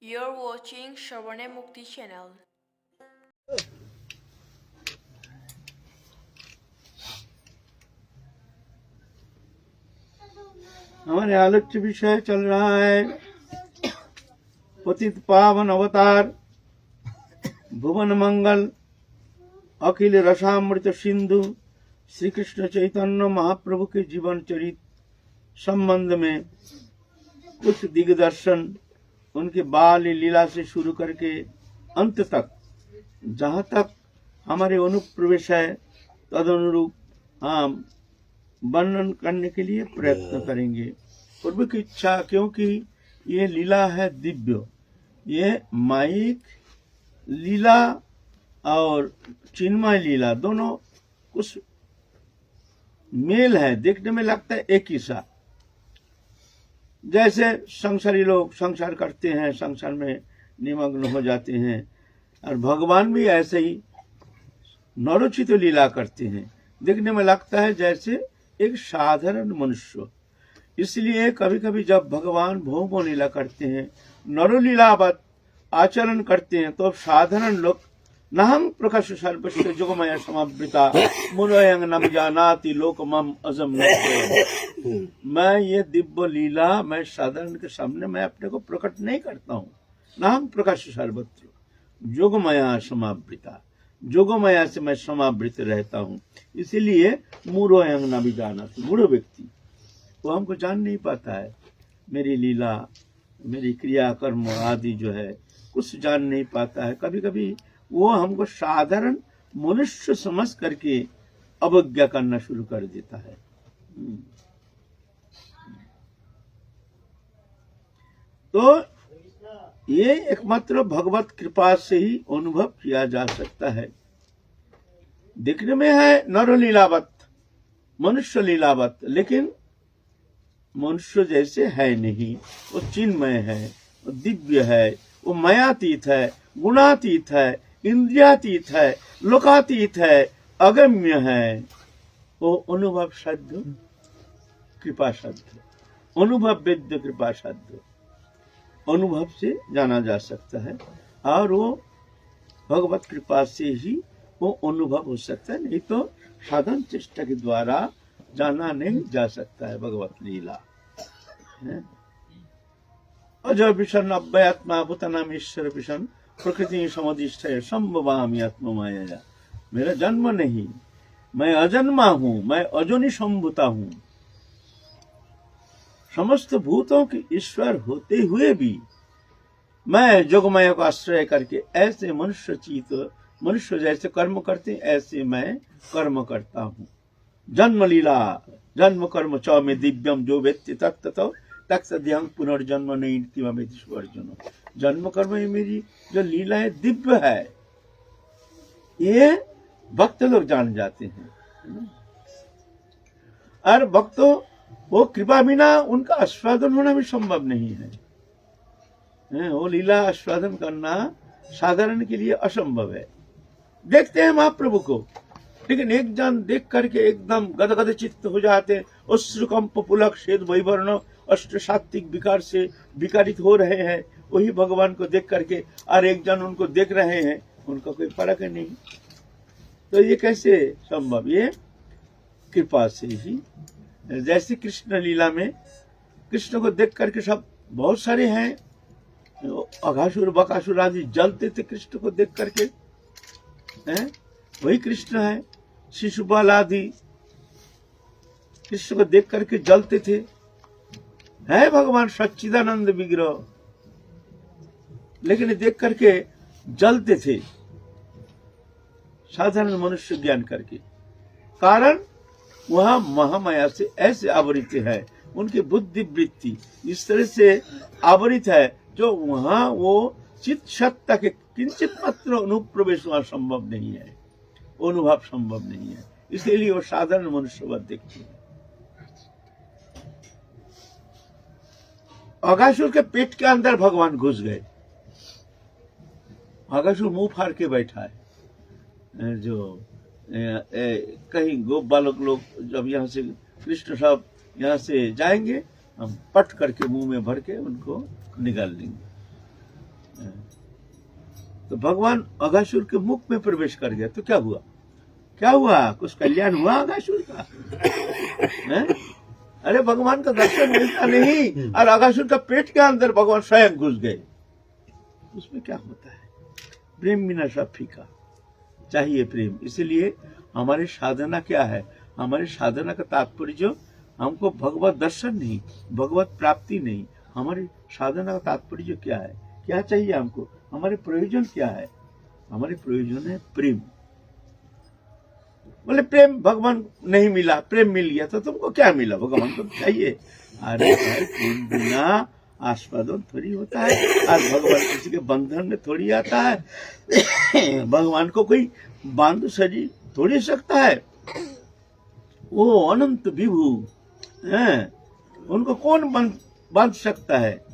You're watching Shravane Mukti channel. हमारे आलोच्य विषय चल रहा है पतित पावन अवतार भुवन मंगल अखिल रसामृत सिंधु श्री कृष्ण चैतन्य महाप्रभु के जीवन चरित संबंध में कुछ दिग्दर्शन उनके बाल लीला से शुरू करके अंत तक जहाँ तक हमारे अनुप्रवेश है तदनुरूप हम वर्णन करने के लिए प्रयत्न करेंगे। पूर्व की इच्छा, क्योंकि ये लीला है दिव्य, ये माइक लीला और चिन्मय लीला दोनों कुछ मेल है, देखने में लगता है एक ही सा। जैसे संसारी लोग संसार करते हैं, संसार में निमग्न हो जाते हैं, और भगवान भी ऐसे ही नरोचित लीला करते हैं, देखने में लगता है जैसे एक साधारण मनुष्य। इसलिए कभी कभी जब भगवान भोग लीला करते हैं, नरोलीलावत आचरण करते हैं, तो साधारण लोग नहं प्रकाश सर्वस्य जोगमय समावृता मुनयं न जानाति लोकमम अजम न। मैं ये दिव्य लीला मैं साधारण के सामने मैं अपने को प्रकट नहीं करता हूँ। नहं प्रकाश सर्वत्र जोगमया समावृता, जोगमया से मैं समावृत रहता हूँ। इसीलिए मूढ़ोयं न जानाति, मूढ़ व्यक्ति वो हमको जान नहीं पाता है, मेरी लीला मेरी क्रिया कर्म आदि जो है कुछ जान नहीं पाता है। कभी कभी वो हमको साधारण मनुष्य समझ करके अवज्ञा करना शुरू कर देता है। तो ये एकमात्र भगवत कृपा से ही अनुभव किया जा सकता है। देखने में है नर लीलावत, मनुष्य लीलावत, लेकिन मनुष्य जैसे है नहीं। वो चिन्मय है, वो दिव्य है, वो मायातीत है, गुणातीत है, इंद्रियातीत है, लोकातीत है, अगम्य है। वो अनुभव साध्य कृपा साध्य, अनुभव वेद्य कृपा साध्य, अनुभव से जाना जा सकता है, और वो भगवत कृपा से ही वो अनुभव हो सकता है, नहीं तो साधन चेष्टा के द्वारा जाना नहीं जा सकता है भगवत लीला। अजय विषण अव्ययात्मा भूतनाम ईश्वर विषण प्रकृति समधिष्ठय संभवामि आत्म माया। मेरा जन्म नहीं, मैं अजन्मा हूँ, मैं अजोनि संभूता हूँ। समस्त भूतों के ईश्वर होते हुए भी मैं जोगमय को आश्रय करके ऐसे मनुष्य जैसे कर्म करते ऐसे मैं कर्म करता हूँ। जन्म लीला जन्म कर्म च में दिव्यम जो व्यक्ति तत्तो तत्सद्यं पुनर्जन्म नहीं अर्जुन। जन्म कर्म में मेरी जो लीला है दिव्य है, ये भक्त लोग जान जाते हैं। और भक्तों वो कृपा बिना उनका आस्वादन होना भी संभव नहीं है। वो लीला आस्वादन करना साधारण के लिए असंभव है। देखते हैं महाप्रभु को, लेकिन एक जन देख करके एकदम गदगद चित्त हो जाते, अश्रुकंप पुलक श्वेत वैवर्ण अष्ट सात्विक विकार से विकारित हो रहे हैं, वही भगवान को देख करके, और एक जन उनको देख रहे हैं, उनका कोई फर्क नहीं। तो ये कैसे संभव? ये कृपा से ही। जैसे कृष्ण लीला में कृष्ण को देख करके सब बहुत सारे हैं, अघासुर बकासुर आदि जलते थे कृष्ण को देख करके, हैं? वही कृष्ण है। शिशुपाल आदि कृष्ण को देख करके जलते थे, है भगवान सच्चिदानंद विग्रह, लेकिन देख करके जलते थे साधारण मनुष्य ज्ञान करके। कारण वहां महामाया से ऐसे आवृत है, उनकी बुद्धि वृत्ति इस तरह से आवृत है, जो वहां वो चित्त सत्ता के किंचित मात्र अनुप्रवेश वहां संभव नहीं है, अनुभव संभव नहीं है। इसलिए वो साधारण मनुष्य देखते हैं। अघासुर के पेट के अंदर भगवान घुस गए। अघासुर मुंह फाड़ के बैठा है। जो कहीं गोप बालक लोग जब यहाँ से कृष्ण साहब यहाँ से जाएंगे, हम पट करके मुंह में भर के उनको निकाल देंगे। तो भगवान अघासुर के मुख में प्रवेश कर गया तो क्या हुआ? क्या हुआ? कुछ कल्याण हुआ अघासुर का? अरे भगवान का दर्शन मिलता नहीं और अघासुर का पेट के अंदर भगवान स्वयं घुस गए। उसमें क्या होता है? प्रेम बिना सब फीका। चाहिए प्रेम। इसलिए हमारी साधना क्या है? हमारी साधना का तात्पर्य जो हमको भगवत दर्शन नहीं, भगवत प्राप्ति नहीं, हमारी साधना का तात्पर्य जो क्या है? क्या चाहिए हमको? हमारे प्रयोजन क्या है? हमारे प्रयोजन है प्रेम। बोले प्रेम भगवान नहीं मिला, प्रेम मिल गया तो तुमको क्या मिला? भगवान को चाहिए। अरे भाई प्रेम बिना आस्वादन थोड़ी होता है और भगवान किसी के बंधन में थोड़ी आता है। भगवान को कोई बांध सजी थोड़ी सकता है। वो अनंत विभु हैं, उनको कौन बांध सकता है?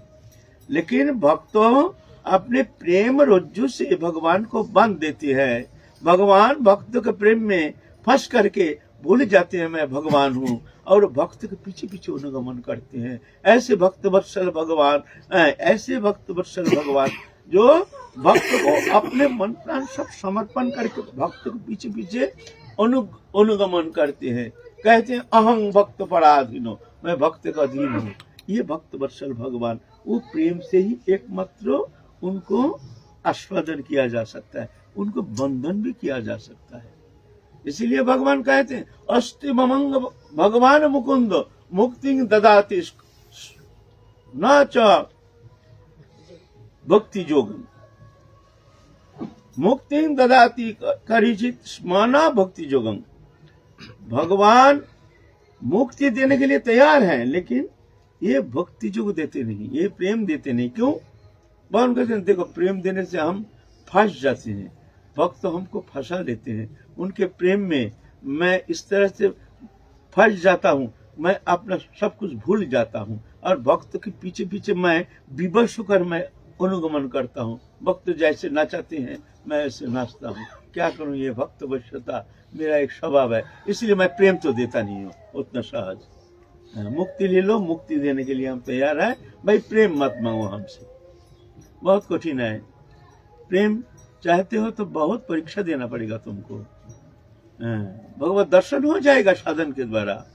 लेकिन भक्तों अपने प्रेम रज्जु से भगवान को बांध देते हैं। भगवान भक्त के प्रेम में फंस करके भूल जाते हैं मैं भगवान हूँ और भक्त के पीछे पीछे अनुगमन करते हैं। ऐसे भक्त वत्सल भगवान, ऐसे भक्त वत्सल भगवान जो भक्त को अपने मन प्राण सब समर्पण करके भक्त के पीछे पीछे अनुगमन करते हैं। कहते हैं अहं भक्त पराधीनो, मैं भक्त का अधीन हूँ। ये भक्त वत्सल भगवान, वो प्रेम से ही एकमात्र उनको आस्वादन किया जा सकता है, उनको बंधन भी किया जा सकता है। इसीलिए भगवान कहते हैं अस्ति ममंग भगवान मुकुंद मुक्ति ददाति न च भक्ति जोगम, मुक्ति ददाति करिचित स्मना भक्ति जोगम। भगवान मुक्ति देने के लिए तैयार हैं, लेकिन ये भक्ति जोग देते नहीं, ये प्रेम देते नहीं। क्यों? भगवान कहते हैं देखो प्रेम देने से हम फंस जाते हैं, भक्त हमको फंसा देते हैं उनके प्रेम में। मैं इस तरह से फंस जाता हूँ, मैं अपना सब कुछ भूल जाता हूँ और भक्त के पीछे पीछे मैं विवश होकर मैं अनुगमन करता हूँ। भक्त जैसे नाचाते हैं मैं ऐसे नाचता हूँ। क्या करूँ? ये भक्त वश्यता मेरा एक स्वभाव है, इसलिए मैं प्रेम तो देता नहीं हूँ उतना सहज। मुक्ति ले लो, मुक्ति देने के लिए हम तैयार हैं भाई, प्रेम मत मांगो हमसे। बहुत कठिन है। प्रेम चाहते हो तो बहुत परीक्षा देना पड़ेगा तुमको। भगवत दर्शन हो जाएगा साधन के द्वारा,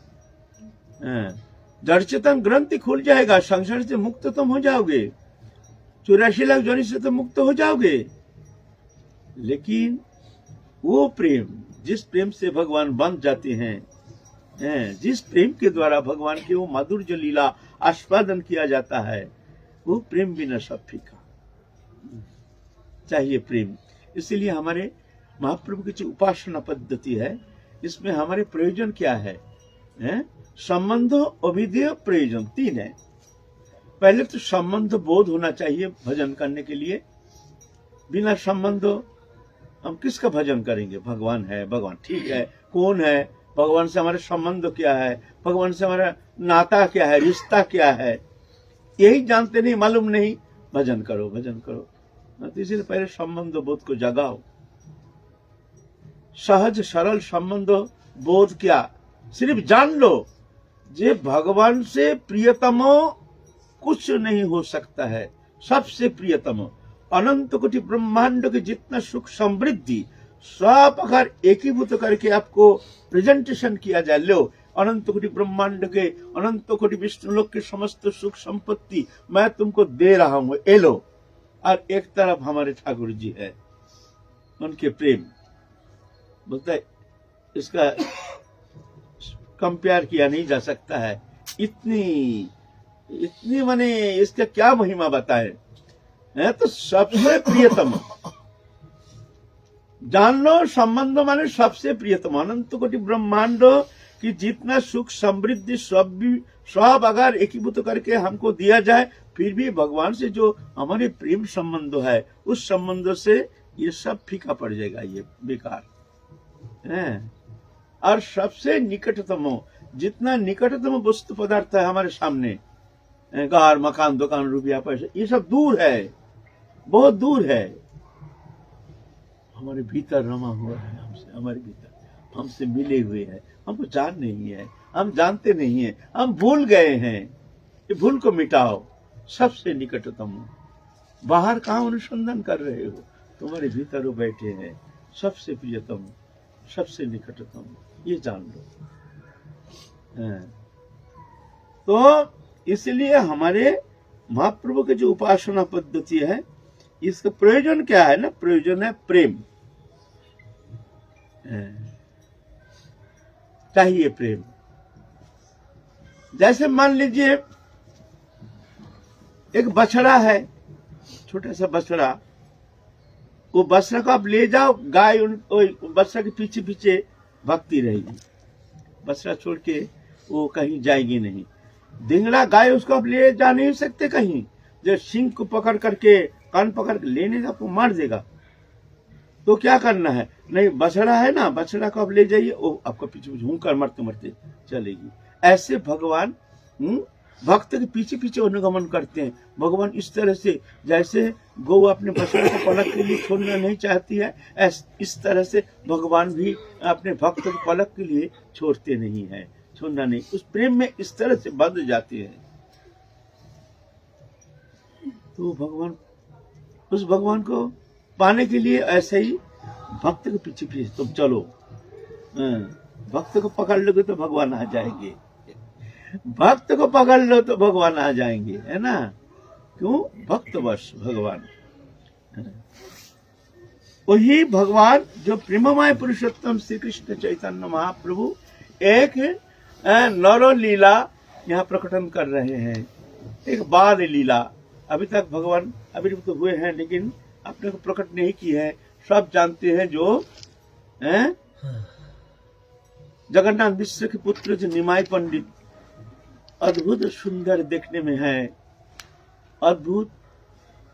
जड़ चेतन ग्रंथि खुल जाएगा, संसार से मुक्त तुम हो जाओगे, 84 लाख जोनि से तो मुक्त हो जाओगे। लेकिन वो प्रेम, जिस प्रेम से भगवान बंध जाते हैं, जिस प्रेम के द्वारा भगवान के वो माधुर्य लीला आस्वादन किया जाता है, वो प्रेम बिना सब फीका। चाहिए प्रेम। इसीलिए हमारे महाप्रभु की जो उपासना पद्धति है, इसमें हमारे प्रयोजन क्या है? संबंध, अभिधेय, प्रयोजन, 3 है। पहले तो संबंध बोध होना चाहिए भजन करने के लिए। बिना संबंध हम किसका भजन करेंगे? भगवान है, भगवान ठीक है, कौन है? भगवान से हमारे संबंध क्या है? भगवान से हमारा नाता क्या है, रिश्ता क्या है? यही जानते नहीं, मालूम नहीं, भजन करो भजन करो। तो इसीलिए पहले संबंध बोध को जगाओ। सहज सरल संबंध बोध क्या? सिर्फ जान लो जे भगवान से प्रियतम कुछ नहीं हो सकता है। सबसे प्रियतम अनंत कोटि ब्रह्मांड के जितना सुख समृद्धि सब अगर एकीभूत करके आपको प्रेजेंटेशन किया जाए, लो अनंत कोटि ब्रह्मांड के, अनंत कोटि विष्णुलोक के समस्त सुख संपत्ति मैं तुमको दे रहा हूं, ए लो। और एक तरफ हमारे ठाकुर जी है, उनके प्रेम बोलता है इसका कंपेयर किया नहीं जा सकता है। इतनी माने इसका क्या महिमा बताए। तो सबसे प्रियतम जान लो, संबंध माने सबसे प्रियतम अनंत कोटि ब्रह्मांड की जितना सुख समृद्धि सब अगर एकीभूत करके हमको दिया जाए, फिर भी भगवान से जो हमारे प्रेम संबंध है, उस संबंध से ये सब फीका पड़ जाएगा, ये बेकार है। और सबसे निकटतम, जितना निकटतम वस्तु पदार्थ है हमारे सामने, घर मकान दुकान रुपया पैसा, ये सब दूर है, बहुत दूर है। हमारे भीतर रमा हुआ है, हमसे, हमारे भीतर हमसे मिले हुए हैं। हमको जान नहीं है, हम जानते नहीं है, हम भूल गए हैं। ये भूल को मिटाओ। सबसे निकटतम बाहर कहाँ अनुसंधान कर रहे हो? तुम्हारे भीतर वो बैठे हैं, सबसे प्रियतम, सबसे निकटतम, ये जान लो। तो इसलिए हमारे महाप्रभु के जो उपासना पद्धति है, इसका प्रयोजन क्या है ना? प्रयोजन है प्रेम। चाहिए प्रेम। जैसे मान लीजिए एक बछड़ा है, छोटा सा बछड़ा, वो बछड़ा को आप ले जाओ, गाय बछड़ा के पीछे पीछे भगती रहेगी, बछड़ा छोड़ के वो कहीं जाएगी नहीं। धिंगड़ा गाय, उसको आप ले जा नहीं सकते कहीं, जो सिंह को पकड़ करके, कान पकड़ के लेने का, आपको मार देगा। तो क्या करना है? नहीं, बछड़ा है ना, बछड़ा को आप ले जाइए, वो आपको पीछे पीछे हूंकर मरते मरते चलेगी। ऐसे भगवान भक्त के पीछे पीछे अनुगमन करते हैं। भगवान इस तरह से, जैसे गौ अपने बछड़े को पलक के लिए छोड़ना नहीं चाहती है, इस तरह से भगवान भी अपने भक्त को पलक के लिए छोड़ते नहीं है, छोड़ना नहीं। उस प्रेम में इस तरह से बंध जाते हैं। तो भगवान, उस भगवान को पाने के लिए ऐसे ही भक्त के पीछे पीछे तुम चलो। भक्त को पकड़ लोगे तो भगवान आ जाएंगे, भक्त को पकड़ लो तो भगवान आ जाएंगे, है ना? क्यों? भक्त वश भगवान। वही भगवान जो प्रेममय पुरुषोत्तम श्री कृष्ण चैतन्य महाप्रभु एक नरो लीला यहाँ प्रकटन कर रहे हैं, एक बाल लीला। अभी तक भगवान अभिव्यक्त हुए हैं, लेकिन अपने को प्रकट नहीं की है। सब जानते हैं जो जगन्नाथ मिश्र के पुत्र जो निमाई पंडित, अद्भुत सुंदर देखने में है, अद्भुत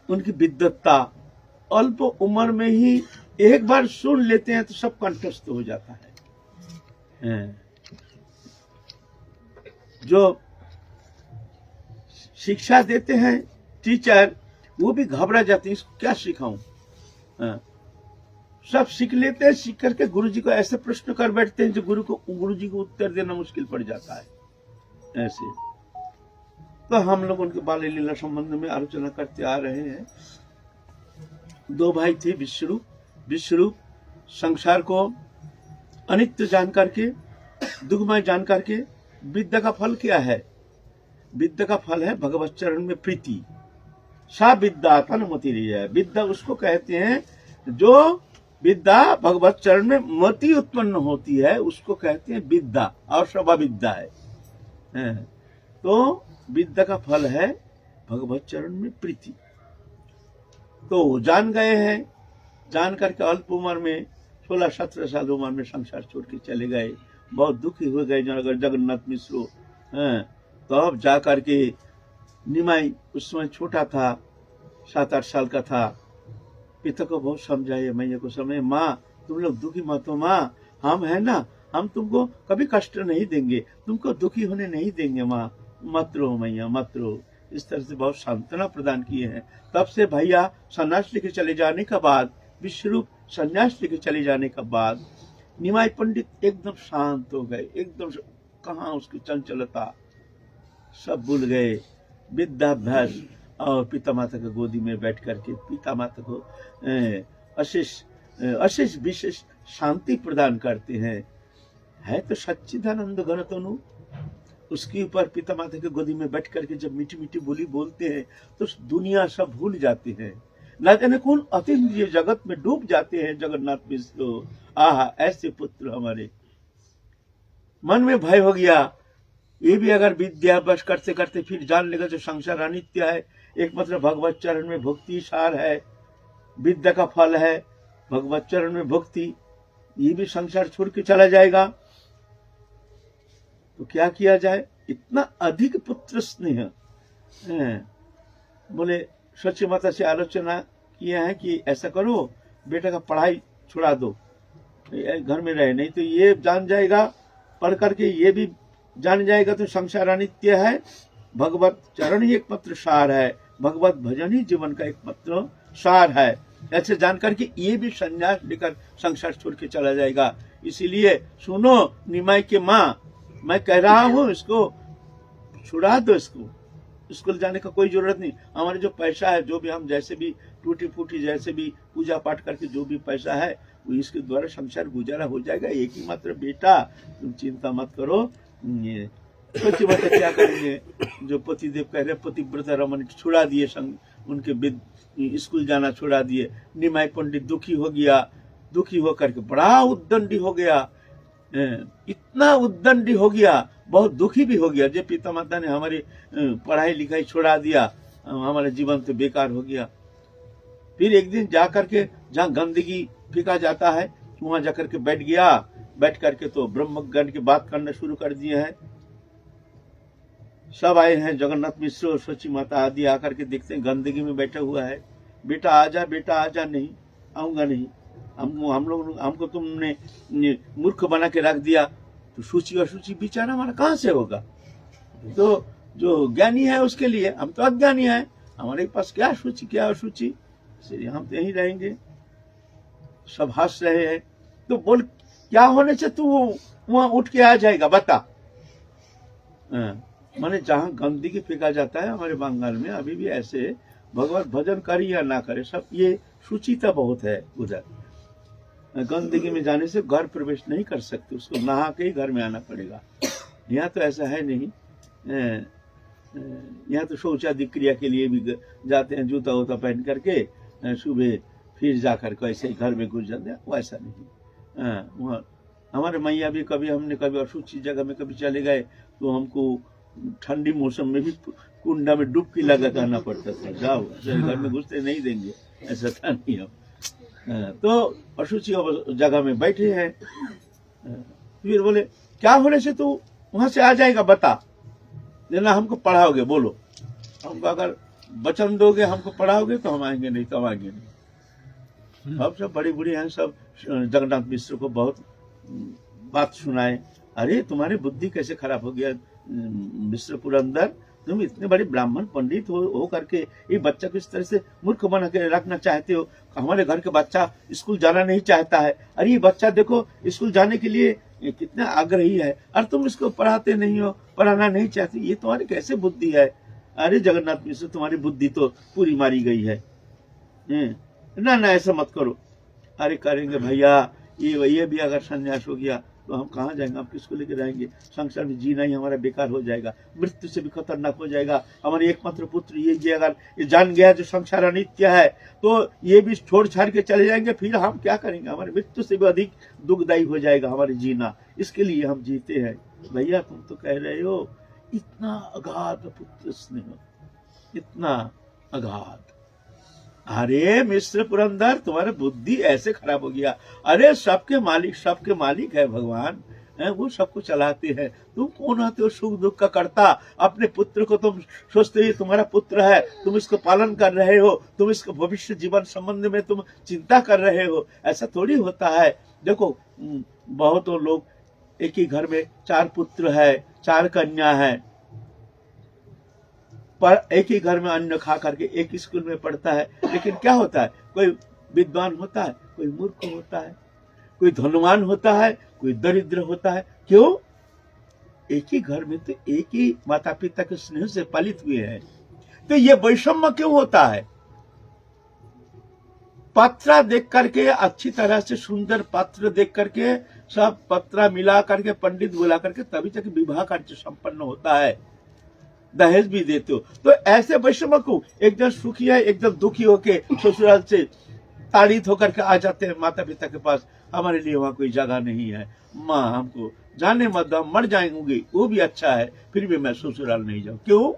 उनकी विद्वत्ता, अल्प उम्र में ही एक बार सुन लेते हैं तो सब कंठस्थ हो जाता है। जो शिक्षा देते हैं टीचर, वो भी घबरा जाते हैं, इसको क्या सिखाऊं। सब सीख लेते हैं, सीख करके गुरुजी को ऐसे प्रश्न कर बैठते हैं जो गुरुजी को उत्तर देना मुश्किल पड़ जाता है। ऐसे तो हम लोग उनके बाल लीला संबंध में आलोचना करते आ रहे हैं। दो भाई थे, विश्वरूप संसार को अनित्य जान करके, दुखमय जान करके, विद्या का फल क्या है? विद्या का फल है भगवत चरण में प्रीति। सा विद्या तन्मति रही है। विद्या उसको कहते हैं जो विद्या भगवत चरण में मति उत्पन्न होती है, उसको कहते हैं विद्या, और सब विद्या है। तो विद्या का फल है भगवत चरण में प्रीति। तो जान गए हैं, जान करके अल्प उम्र में 16-17 साल उम्र में संसार छोड़ के चले गए। बहुत दुखी हो गए जगन्नाथ मिश्र। तो अब जा करके निमाई उस समय छोटा था, 7-8 साल का था। पिता को बहुत समझाए, मैया को समझाए, माँ तुम लोग दुखी मत हो, माँ हम है ना, हम तुमको कभी कष्ट नहीं देंगे, तुमको दुखी होने नहीं देंगे, माँ मत रो मैया मत रो। इस तरह से बहुत सांत्वना प्रदान किए हैं। तब से भैया संन्यास लेके चले जाने का बाद, विश्वरूप संन्यास लेके चले जाने का बाद, निमाई पंडित एकदम शांत हो गए। एकदम कहाँ उसकी चंचलता, सब भूल गए। विद्याभ्यास और पिता माता की गोदी में बैठ करके पिता माता को अशेष विशेष शांति प्रदान करते हैं। है तो सच्चिदानंद घन तनु, उसके ऊपर पिता माता की गोदी में बैठ करके जब मीठी मीठी बोली बोलते हैं तो दुनिया सब भूल जाते हैं। न जाने कौन अतीन्द्रिय जगत में डूब जाते हैं जगन्नाथ मिश्र। आहा, ऐसे पुत्र हमारे। मन में भय हो गया, ये भी अगर विद्याभ्यास करते करते फिर जान लेगा जो संसार अनित्य है, एक मतलब भगवत चरण में भक्ति सार है, विद्या का फल है भगवत चरण में भक्ति, ये भी संसार छोड़ के चला जाएगा। तो क्या किया जाए? इतना अधिक पुत्र स्नेह। बोले सच्ची माता से आलोचना किया है कि ऐसा करो, बेटा का पढ़ाई छुड़ा दो, घर में रहे, नहीं तो ये जान जाएगा, पढ़ करके ये भी जान जाएगा तो संसार अनित्य है, भगवत चरण ही एकमात्र सार है, भगवत भजन ही जीवन का एकमात्र सार है। ऐसे जान करके ये भी संन्यास लेकर संसार छोड़ के चला जाएगा। इसीलिए सुनो निमाई के माँ, मैं कह रहा हूँ इसको छुड़ा दो, इसको स्कूल जाने का कोई जरूरत नहीं। हमारे जो पैसा है, जो भी हम जैसे भी टूटी फूटी जैसे भी पूजा पाठ करके जो भी पैसा है वो इसके द्वारा संसार गुजारा हो जाएगा। एक ही मात्र बेटा, तुम चिंता मत करो। ये पति बता क्या करेंगे, जो पतिदेव कह रहे पतिव्रता रमन छुड़ा दिए, संग उनके स्कूल जाना छुड़ा दिए। निमाई पंडित दुखी हो गया, दुखी होकर के बड़ा उद्दंडी हो गया, इतना उद्दंडी हो गया, बहुत दुखी भी हो गया। जब पिता माता ने हमारी पढ़ाई लिखाई छुड़ा दिया, हमारा जीवन तो बेकार हो गया। फिर एक दिन जाकर के जहाँ गंदगी फेंका जाता है वहां जाकर के बैठ गया। बैठ करके तो ब्रह्म ज्ञान की बात करना शुरू कर दिए हैं। सब आए हैं, जगन्नाथ मिश्र और सची माता आदि आकर के देखते हैं गंदगी में बैठा हुआ है। बेटा आजा, बेटा आजा। नहीं आऊंगा नहीं, हमको तुमने मूर्ख बना के रख दिया, तो सूची और सूची बिचारा हमारा कहाँ से होगा। तो जो ज्ञानी है उसके लिए, हम तो अज्ञानी है, हमारे पास क्या सूची क्या असूची, इसलिए हम तो यहीं रहेंगे। सब हंस रहे हैं। तो बोल क्या होने से तू वहां उठ के आ जाएगा, बता। माने जहाँ गंदगी फेंका जाता है हमारे बंगाल में अभी भी ऐसे, भगवत भजन करे या ना करे, सब ये सुचिता बहुत है। उधर गंदगी में जाने से घर प्रवेश नहीं कर सकते, उसको नहा के ही घर में आना पड़ेगा। यहाँ तो ऐसा है नहीं। यहाँ तो शौचादि क्रिया के लिए भी जाते हैं, जूता वूता पहन करके सुबह, फिर जाकर के ऐसे ही घर में घुस जाते हैं। वैसा नहीं। वहाँ हमारे मैया भी हमने कभी अशुचि जगह में कभी चले गए तो हमको ठंडी मौसम में भी कुंडा में डुबकी लगा करना पड़ता था। जाओ, घर में घुसते नहीं देंगे, ऐसा था नहीं। हम तो अशुचि जगह में बैठे हैं। फिर बोले क्या होने से तू वहां से आ जाएगा, बता देना, हमको पढ़ाओगे, बोलो। हमको अगर वचन दोगे हमको पढ़ाओगे तो हम आएंगे, नहीं तो हम आएंगे नहीं। सब बड़ी बुढ़ी हैं, सब जगन्नाथ मिश्र को बहुत बात सुनाए। अरे तुम्हारी बुद्धि कैसे खराब हो गया मिश्र पुरंदर, तुम इतने बड़े ब्राह्मण पंडित हो करके ये बच्चा को इस तरह से मूर्ख बना के रखना चाहते हो। हमारे घर का बच्चा स्कूल जाना नहीं चाहता है। अरे ये बच्चा देखो स्कूल जाने के लिए कितना आग्रही है, और तुम इसको पढ़ाते नहीं हो, पढ़ाना नहीं चाहते। ये तुम्हारी कैसे बुद्धि है। अरे जगन्नाथ मिश्र तुम्हारी बुद्धि तो पूरी मारी गई है। ना ना ऐसा मत करो। अरे करेंगे भैया, ये भी अगर संन्यास हो गया तो हम कहाँ जाएंगे, हम किसको लेकर जाएंगे। संसार में जीना ही हमारा बेकार हो जाएगा, मृत्यु से भी खतरनाक हो जाएगा। हमारे एकमात्र पुत्र ये अगर ये जान गया जो संसार अनित्य है तो ये भी छोड़ छाड़ के चले जाएंगे, फिर हम क्या करेंगे। हमारे मृत्यु से भी अधिक दुखदायी हो जाएगा हमारे जीना। इसके लिए हम जीते हैं। भैया तुम तो कह रहे हो इतना अगाध पुत्र स्नेह, इतना अगाध। अरे मिश्र पुरंदर तुम्हारी बुद्धि ऐसे खराब हो गया। अरे सबके मालिक है भगवान, वो सबको चलाते हैं। तुम कौन होते हो सुख दुख का कर्ता। अपने पुत्र को तुम सोचते हो तुम्हारा पुत्र है, तुम इसको पालन कर रहे हो, तुम इसको भविष्य जीवन संबंध में तुम चिंता कर रहे हो। ऐसा थोड़ी होता है। देखो बहुत लोग एक ही घर में 4 पुत्र है, 4 कन्या है, पर एक ही घर में अन्न खा करके एक स्कूल में पढ़ता है। लेकिन क्या होता है, कोई विद्वान होता है, कोई मूर्ख होता है, कोई धनवान होता है, कोई दरिद्र होता है। क्यों? एक ही घर में तो एक ही माता पिता के स्नेह से पालित हुए हैं। तो ये वैषम्य क्यों होता है? पत्रा देख करके, अच्छी तरह से सुंदर पत्र देख करके, सब पत्रा मिला करके, पंडित बुला करके तभी तक विवाह कार्य संपन्न होता है। दहेज भी देते हो। तो ऐसे वैषम्य को, एक जन सुखी है, एक जन दुखी होके ससुराल से ताड़ित होकर के आ जाते हैं माता पिता के पास। हमारे लिए वहां कोई जगह नहीं है, माँ हमको जाने मत दो, मर जाएंगे वो भी अच्छा है, फिर भी मैं ससुराल नहीं जाऊं। क्यों?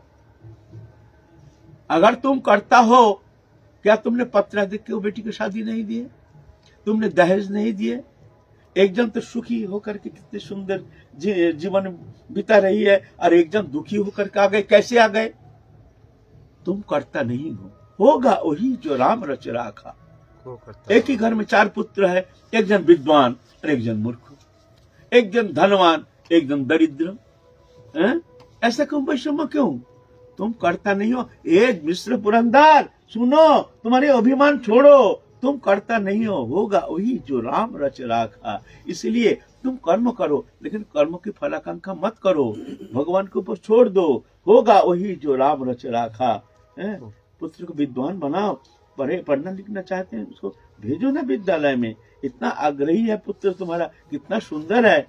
अगर तुम करता हो, क्या तुमने पत्रा देख के वो बेटी की शादी नहीं दिए, तुमने दहेज नहीं दिए? एक जन तो सुखी होकर के कितने सुंदर जीवन बिता रही है, और एक जन दुखी होकर के आ गए। कैसे आ गए? तुम करता नहीं हो, होगा वही जो राम रच राखा। एक ही घर में 4 पुत्र है, एक जन विद्वान और एक जन मूर्ख, एक जन धनवान एक जन दरिद्र। ऐसा क्यों वैषम्य क्यों? तुम करता नहीं हो। ए मिश्र पुरंदर सुनो, तुम्हारे अभिमान छोड़ो, तुम करता नहीं हो, होगा वही जो राम रच राखा। इसलिए तुम कर्म करो, लेकिन कर्म की फलाकांक्षा मत करो, भगवान के ऊपर छोड़ दो, होगा वही जो राम रच राखा। पुत्र को विद्वान बनाओ, पढ़ना लिखना चाहते हैं उसको भेजो ना विद्यालय में, इतना आग्रही है पुत्र तुम्हारा, कितना सुंदर है।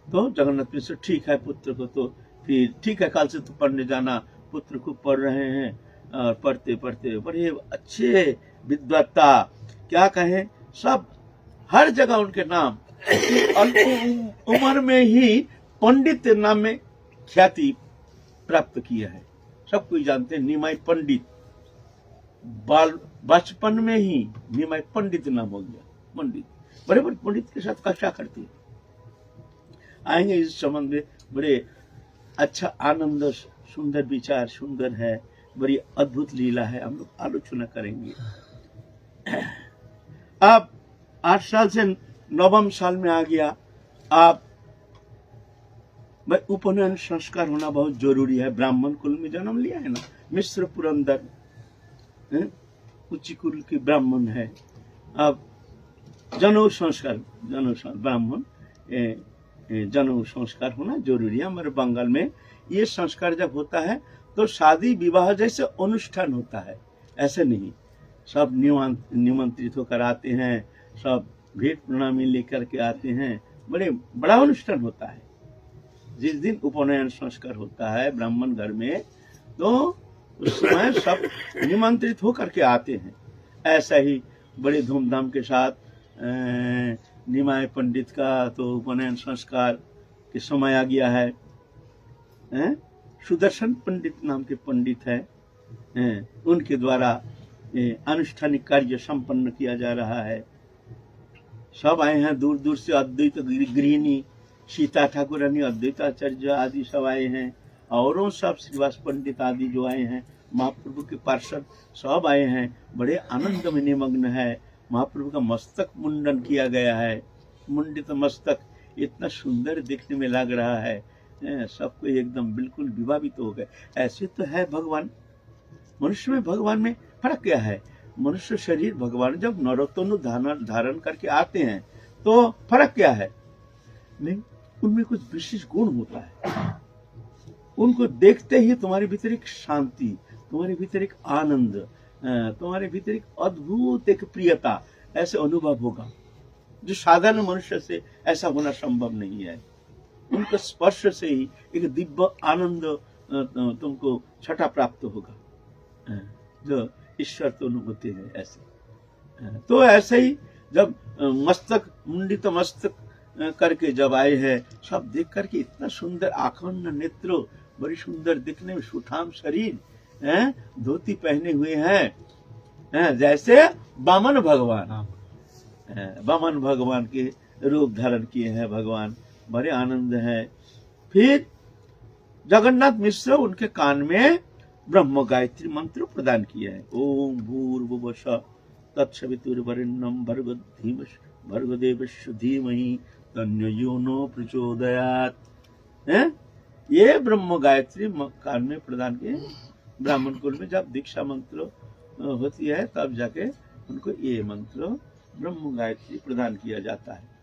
तो जगन्नाथ मिश्र ठीक है, पुत्र को तो फिर ठीक है, कल से तो पढ़ने जाना। पुत्र को पढ़ रहे हैं और पढ़ते पढ़ते बड़े अच्छे विद्वत्ता, क्या कहें, सब हर जगह उनके नाम, अल्प उम्र में ही पंडित नाम में ख्याति प्राप्त किया है। सब कोई जानते हैं निमाई पंडित, बचपन में ही निमाई पंडित नाम हो गया। पंडित, बड़े बड़े पंडित के साथ कक्षा करती है। आएंगे इस संबंध में, बड़े अच्छा आनंद, सुंदर विचार, सुंदर है, बड़ी अद्भुत लीला है, हम लोग आलोचना करेंगे। अब 8 साल से 9वें साल में आ गया। आप उपनयन संस्कार होना बहुत जरूरी है। ब्राह्मण कुल में जन्म लिया है ना, मिश्र पुरंदर उच्च कुल के ब्राह्मण है। अब जनेऊ संस्कार, ब्राह्मण जनेऊ संस्कार होना जरूरी है। हमारे बंगाल में ये संस्कार जब होता है तो शादी विवाह जैसे अनुष्ठान होता है, ऐसे नहीं। सब निमंत्रित होकर आते हैं, सब भेंट प्रणामी लेकर के आते हैं, बड़ा अनुष्ठान होता है। जिस दिन उपनयन संस्कार होता है ब्राह्मण घर में, तो उस समय सब निमंत्रित होकर के आते हैं। ऐसा ही बड़े धूमधाम के साथ निमाय पंडित का तो उपनयन संस्कार के समय आ गया है। सुदर्शन पंडित नाम के पंडित है, उनके द्वारा अनुष्ठानिक कार्य संपन्न किया जा रहा है। सब आए हैं दूर दूर से, अद्वैत गृहिणी सीता ठाकुरानी, अद्वैताचार्य आदि सब आए हैं, और सब श्रीवास पंडित आदि जो आए हैं, महाप्रभु के पार्षद सब आए हैं। बड़े आनंद में निमग्न है। महाप्रभु का मस्तक मुंडन किया गया है, मुंडित मस्तक इतना सुंदर दिखने में लग रहा है, सबको एकदम बिल्कुल विभावित हो गए। ऐसे तो है भगवान। मनुष्य में भगवान में फर्क क्या है? मनुष्य शरीर भगवान जब नरोत्तम धारण करके आते हैं तो फर्क क्या है? नहीं, उनमें कुछ विशेष गुण होता है। उनको देखते ही तुम्हारे भीतर एक शांति, तुम्हारे भीतर एक आनंद, तुम्हारे भीतर एक अद्भुत एक प्रियता ऐसे अनुभव होगा, जो साधारण मनुष्य से ऐसा होना संभव नहीं है। उनके स्पर्श से ही एक दिव्य आनंद तुमको छठा प्राप्त होगा, जो ईश्वर तो अनुभूति है ऐसे। तो ऐसे ही जब मस्तक मुंडित मस्तक करके जब आए हैं, सब देख करके इतना सुंदर आखंड नेत्र, बड़ी सुंदर दिखने में सुठाम शरीर, धोती पहने हुए हैं, जैसे वामन भगवान के रूप धारण किए हैं भगवान। बड़े आनंद है। फिर जगन्नाथ मिश्र उनके कान में ब्रह्म गायत्री मंत्र प्रदान किया है। ओम भूर्भुवः स्वः तत्सवितुर्वरेण्यं भर्गदेवस्य धीमहि तन्नो यो प्रचोदयात्। ये ब्रह्म गायत्री कान में प्रदान किए। ब्राह्मण कुल में जब दीक्षा मंत्र होती है तब जाके उनको ये मंत्र ब्रह्म गायत्री प्रदान किया जाता है।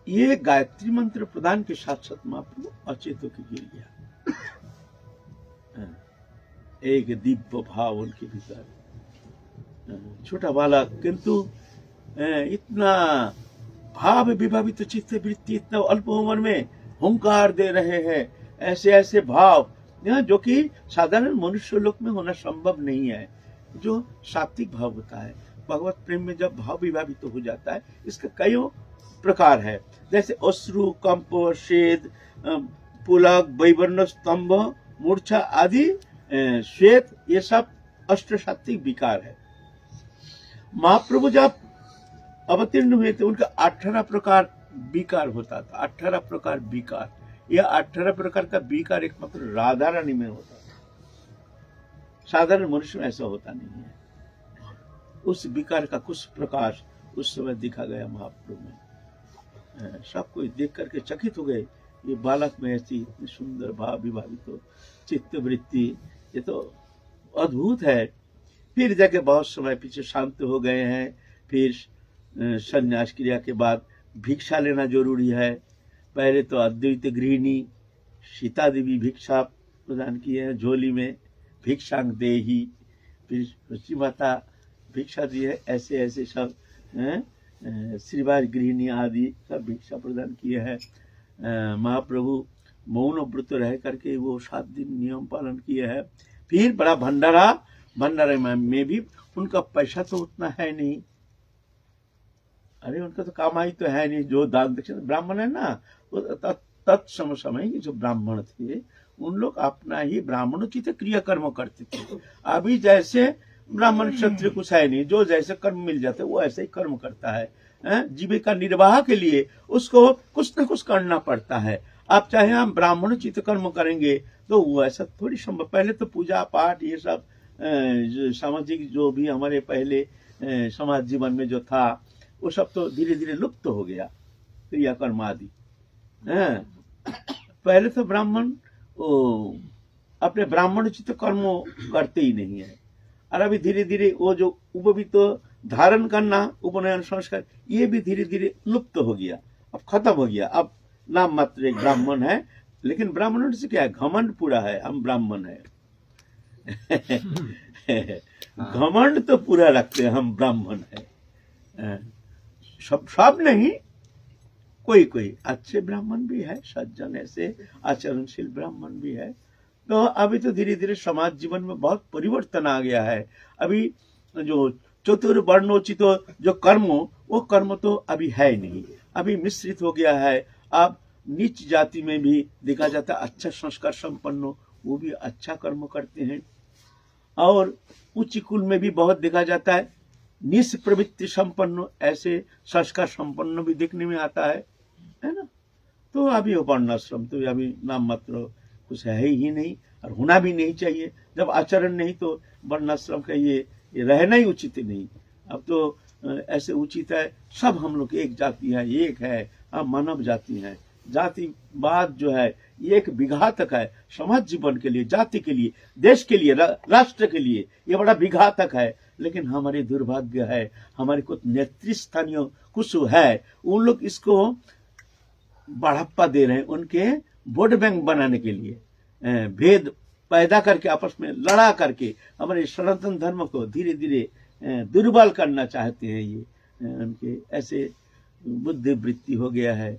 ये गायत्री मंत्र प्रदान के साथ साथ महाप्रभु अचेतों की गिर गया। एक दिव्य भाव उनके भीतर, छोटा बालक किंतु इतना भाव विभावित चित्त वृत्ति, इतना अल्प उम्र में हुंकार दे रहे हैं। ऐसे ऐसे भाव जो कि साधारण मनुष्य लोक में होना संभव नहीं है। जो सात्विक भाव होता है, भगवत प्रेम में जब भाव विभावित हो जाता है, इसका कई प्रकार है। जैसे अश्रु, कंप, शेद, पुलक, वैवर्ण, स्तंभ, मूर्छा आदि, श्वेत, ये सब अष्ट सात्विक विकार है। महाप्रभु जब अवतीर्ण हुए थे, उनका 18 प्रकार विकार होता था। 18 प्रकार विकार, यह 18 प्रकार का विकार एकमात्र राधा रानी में होता था। साधारण मनुष्य में ऐसा होता नहीं है। उस विकार का कुछ प्रकाश उस समय दिखा गया महाप्रभु में। सब कोई देख करके चकित हो गए, ये बालक में ऐसी इतनी सुंदर भाव विभावित हो चित्त वृत्ति, ये तो अद्भुत है। फिर जाके बहुत समय पीछे शांत हो गए हैं। फिर संन्यास क्रिया के बाद भिक्षा लेना जरूरी है। पहले तो अद्वैत गृहिणी सीता देवी भिक्षा प्रदान किए हैं झोली में, भिक्षांग देही, फिर रुचि माता भिक्षा दी है, ऐसे ऐसे सब श्रीवार गृहिणी आदि सब भिक्षा प्रदान किए हैं। महाप्रभु मौन व्रत रह करके वो 7 दिन नियम पालन किए हैं। फिर बड़ा भंडारा में भी उनका पैसा तो उतना है नहीं, अरे उनका तो कमाई तो है नहीं, जो दान दक्षिणा ब्राह्मण है ना, तत्समय जो ब्राह्मण थे उन लोग अपना ही ब्राह्मणोचित क्रियाकर्म करते थे। अभी जैसे ब्राह्मण क्षत्रिय कुछ है नहीं, जो जैसे कर्म मिल जाते वो ऐसे ही कर्म करता है। जीविका निर्वाह के लिए उसको कुछ न कुछ करना पड़ता है। आप चाहे हम ब्राह्मणोचित कर्म करेंगे तो वो ऐसा थोड़ी संभव। पहले तो पूजा पाठ ये सब सामाजिक जो भी हमारे पहले समाज जीवन में जो था वो सब तो धीरे धीरे लुप्त हो गया, क्रियाकर्म आदि। पहले तो ब्राह्मण अपने ब्राह्मणोचित कर्म करते ही नहीं है, और अभी धीरे धीरे वो जो उपवीत धारण करना, उपनयन संस्कार, ये भी धीरे धीरे लुप्त हो गया, अब खत्म हो गया। अब नाम मात्र एक ब्राह्मण है, लेकिन ब्राह्मणों से क्या है, घमंड पूरा है, हम ब्राह्मण है। घमंड तो पूरा रखते हैं, हम ब्राह्मण है। सब नहीं, कोई कोई अच्छे ब्राह्मण भी है, सज्जन ऐसे आचरणशील ब्राह्मण भी है। तो अभी तो धीरे धीरे समाज जीवन में बहुत परिवर्तन आ गया है। अभी जो चतुर्वर्णोचित जो कर्म, वो कर्म तो अभी है नहीं, अभी मिश्रित हो गया है। अब नीच जाति में भी देखा जाता है अच्छा संस्कार संपन्न, वो भी अच्छा कर्म करते हैं, और उच्च कुल में भी बहुत देखा जाता है निस प्रवृत्ति संपन्न, ऐसे संस्कार संपन्न भी देखने में आता है ना। तो अभी वर्णाश्रम तो अभी नाम मात्र कुछ है ही नहीं, और होना भी नहीं चाहिए। जब आचरण नहीं तो वर्णाश्रम का ये रहना ही उचित नहीं। अब तो ऐसे उचित है सब हम लोग एक जाति है, एक है, हम मानव जाति हैं। जातिवाद जो है ये एक विघातक है समाज जीवन के लिए, जाति के लिए, देश के लिए, राष्ट्र के लिए, ये बड़ा विघातक है। लेकिन हमारे दुर्भाग्य है, हमारे कुछ नेतृस्थानीय कुछ है, उन लोग इसको बढ़ावा दे रहे हैं, उनके वोट बैंक बनाने के लिए भेद पैदा करके, आपस में लड़ा करके हमारे सनातन धर्म को धीरे धीरे दुर्बल करना चाहते हैं। ये उनके ऐसे बुद्धि वृत्ति हो गया है।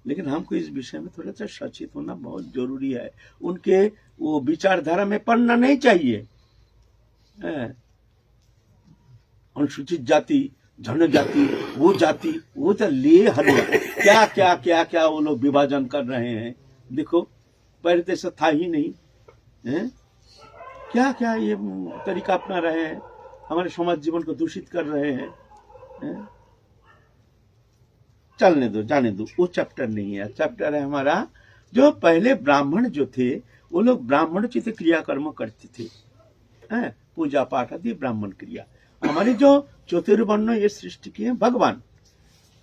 लेकिन हमको इस विषय में थोड़ा सा सचेत होना बहुत जरूरी है। उनके वो विचारधारा में पढ़ना नहीं चाहिए। अनुसूचित जाति, जनजाति, वो जाति, वो तो लिए हलवा, क्या क्या क्या क्या वो लोग विभाजन कर रहे हैं। देखो पहले तो ऐसा था ही नहीं है? क्या क्या ये तरीका अपना रहे हैं, हमारे समाज जीवन को दूषित कर रहे हैं। चलने दो, जाने दो, वो चैप्टर नहीं है। चैप्टर है हमारा जो पहले ब्राह्मण जो थे वो लोग ब्राह्मणोचित क्रियाकर्म करते थे, पूजा पाठ आदि ब्राह्मण क्रिया। हमारे जो चतुर्वर्ण ये सृष्टि किए भगवान,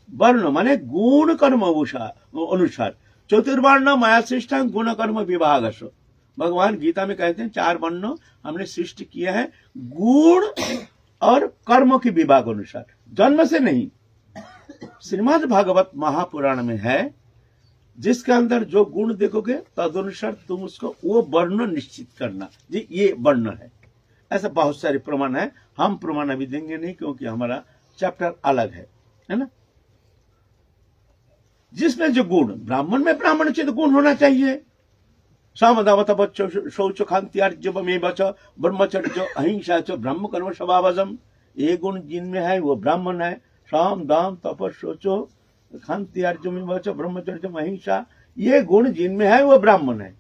वर्ण माने गुण कर्म अनुसार, चतुर्वर्ण माया सृष्टि गुण कर्म विभाग। भगवान गीता में कहते हैं 4 वर्ण हमने सृष्टि किया है गुण और कर्म के विभाग अनुसार, जन्म से नहीं। श्रीमद् भागवत महापुराण में है, जिसके अंदर जो गुण देखोगे तदनुसार तुम उसको वो वर्ण निश्चित करना, जी ये वर्ण है। ऐसा बहुत सारे प्रमाण है, हम प्रमाण अभी देंगे नहीं क्योंकि हमारा चैप्टर अलग है ना। जिसमें जो गुण, ब्राह्मण में ब्राह्मणोचित गुण होना चाहिए। सामदावत शौच खांत्यार्जवमेव च ब्रह्मचर्य अहिंसा च ब्रह्म कर्म स्वभावजम। ये गुण जिनमें है वो ब्राह्मण है। साम दाम तप शौचो खांत्यार्जवमेव च ब्रह्मचर्य अहिंसा, ये गुण जिनमें है वो ब्राह्मण है।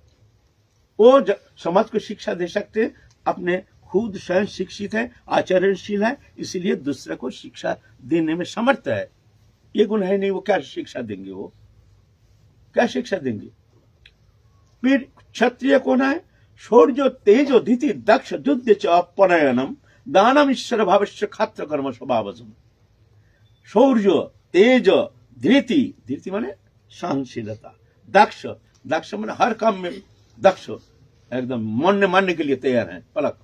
वो समाज को शिक्षा दे सकते, अपने खुद स्वयं शिक्षित है, आचरणशील है, इसलिए दूसरे को शिक्षा देने में समर्थ है। ये गुण है नहीं, वो क्या शिक्षा देंगे, वो क्या शिक्षा देंगे। फिर क्षत्रिय कौन है, शौर्य तेजो धीति दक्ष युद्ध च अपनयनम दानम ईश्वर भावस्य खात्र कर्म स्वभावजम। शौर्य, तेज, धृति, धृति माने सहनशीलता, दक्ष, दक्ष माने हर काम में दक्ष, एकदम मानने के लिए तैयार है, पलक।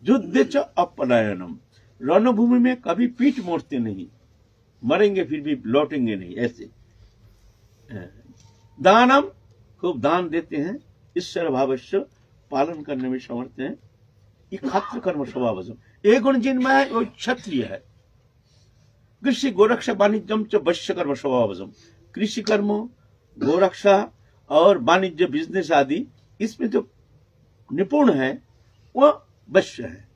युद्ध च अपनयनम, रणभूमि में कभी पीठ मोड़ते नहीं, मरेंगे फिर भी लौटेंगे नहीं, ऐसे। दानम, खूब दान देते हैं, ईश्वर भावस्य, पालन करने में समर्थ हैं। ये क्षत्र कर्म स्वभावजम, एक गुण जिनमें है वो क्षत्रिय है। कृषि गोरक्षा वाणिज्यम च वैश्य कर्म स्वभावजम, कृषि कर्म, गोरक्षा और वाणिज्य, बिजनेस आदि, इसमें जो निपुण है वो वैश्य है।